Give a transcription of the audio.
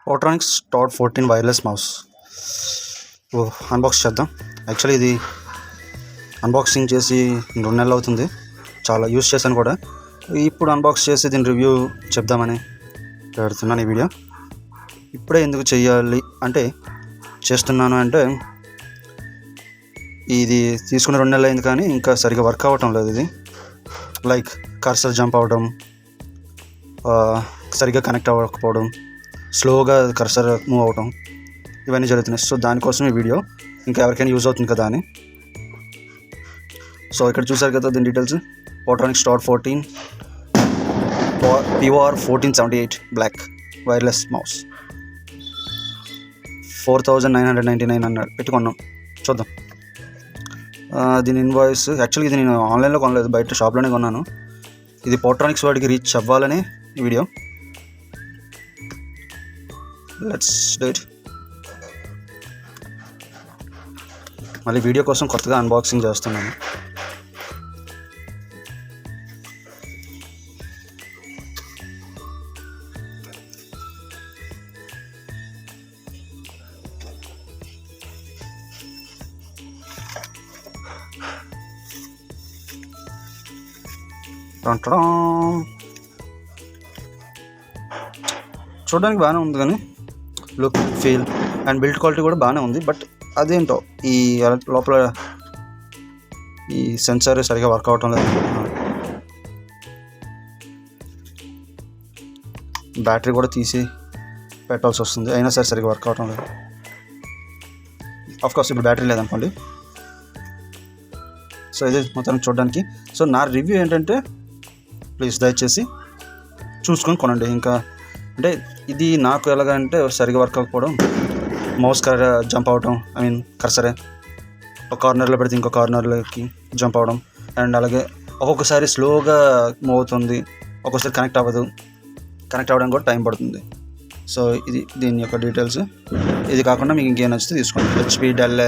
Portronics టాడ్ 14 wireless mouse unbox చేద్దాం. Actually ఇది unboxing చేసి 2 నెలలు అవుతుంది. చాలా యూస్ చేశాను కూడా. ఇప్పుడు అన్బాక్స్ చేసి దీని రివ్యూ చెప్దామని పెడుతున్నాను ఈ వీడియో. ఇప్పుడే ఎందుకు చేయాలి అంటే చేస్తున్నాను అంటే ఇది తీసుకున్న 2 నెలలు అయింది కానీ ఇంకా సరిగ్గా వర్క్ అవ్వటం లేదు. ఇది లైక్ కర్సర్ జంప్ అవ్వడం, సరిగ్గా కనెక్ట్ అవ్వకపోవడం, స్లోగా కర్సర్ మూవ్ అవటం, ఇవన్నీ జరుగుతున్నాయి. సో దానికోసం ఈ వీడియో, ఇంకా ఎవరికైనా యూజ్ అవుతుంది కదా అని. సో ఇక్కడ చూసారు కదా దీని details. Portronics టాడ్ 14 POR 1478 black wireless mouse 4999 అన్నాడు పెట్టుకున్నాం. చూద్దాం దీని ఇన్వాయిస్. యాక్చువల్గా ఇది నేను ఆన్లైన్లో కొనలేదు, బయట షాప్లోనే కొన్నాను. ఇది పోట్రానిక్స్ వాడికి రీచ్ అవ్వాలని ఈ వీడియో. Let's do it. మళ్ళీ వీడియో కోసం కొత్తగా అన్బాక్సింగ్ చేస్తున్నాను. చూడడానికి బాగానే ఉంది కానీ look, feel and build quality కూడా బాగానే ఉంది. బట్ అదేంటో ఈ లోపల ఈ సెన్సార్ సరిగా వర్క్ అవటం లేదు. బ్యాటరీ కూడా తీసి పెట్టాల్సి వస్తుంది, అయినా సరే సరిగా వర్క్ అవటం లేదు. ఆఫ్కోర్స్ ఇప్పుడు బ్యాటరీ లేదనుకోండి. సో ఇదే మొత్తం చూడడానికి. సో నా రివ్యూ ఏంటంటే ప్లీజ్ దయచేసి చూసుకొని కొనండి. ఇంకా అంటే ఇది నాకు ఎలాగంటే సరిగా వర్క్ అవ్వకపోవడం, మౌస్ జంప్ అవడం, కర్సరే ఒక కార్నర్లో పెడితే ఇంకో కార్నర్లోకి జంప్ అవడం, అండ్ అలాగే ఒక్కొక్కసారి స్లోగా మూవ్ అవుతుంది, ఒక్కొక్కసారి కనెక్ట్ అవ్వదు. కనెక్ట్ అవ్వడానికి కూడా టైం పడుతుంది. సో ఇది దీని యొక్క డీటెయిల్స్. ఇది కాకుండా మీకు ఇంకేం నచ్చితే తీసుకోండి. HP, del,